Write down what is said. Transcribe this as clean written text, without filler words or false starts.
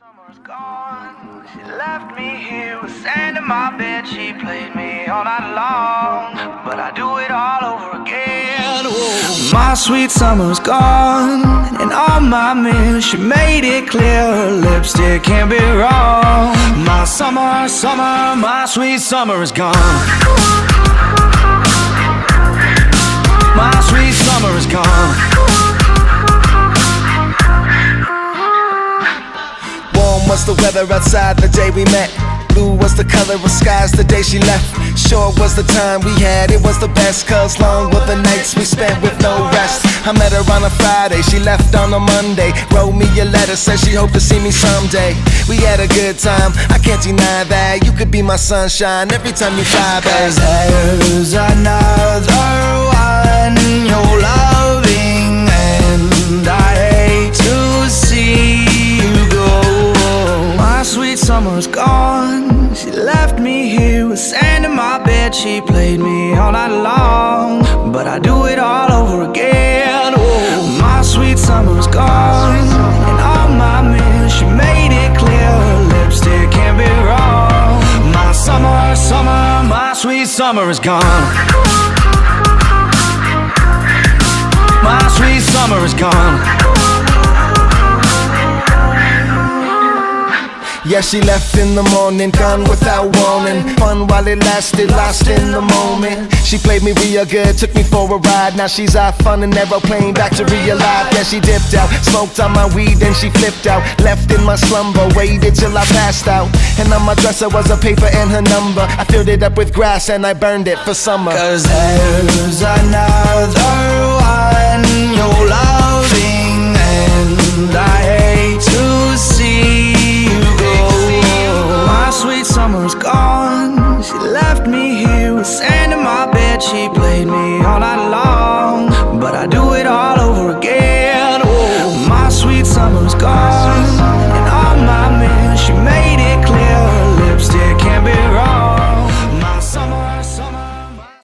Summer's gone. She left me here with sand in my bed. She played me all night long, but I do it all over again. Whoa. My sweet summer's gone, and all my meals, she made it clear her lipstick can't be wrong. My summer, my sweet summer is gone. My sweet summer is gone. Was the weather outside the day we met. Blue was the color of skies the day she left. Short was the time we had, it was the best. Cause long were the nights we spent with no rest. I met her on a Friday, she left on a Monday. Wrote me a letter, said she hoped to see me someday. We had a good time, I can't deny that. You could be my sunshine every time you fly back. Cause there's another one you're loving, and I hate to see you go. My sweet summer's gone. She left me here with sand in my bed. She played me all night long, but I do it all over again. Oh, my sweet summer's gone, and all my meals, she made it clear her lipstick can't be wrong. My summer, my sweet summer is gone. My sweet summer is gone. Yeah, she left in the morning, gone without warning. Fun while it lasted, lost in the moment. She played me real good, took me for a ride. Now she's off on an aeroplane, back to real life. Yeah, she dipped out, smoked on my weed, then she flipped out. Left in my slumber, waited till I passed out. And on my dresser was a paper and her number. I filled it up with grass and I burned it for summer. Cause there's another one you're loving, and I hate to see you go. My sweet summer's gone. She left me here with sand in my bed. She played me all night long, but I do it all over again. Oh, my sweet summer's gone.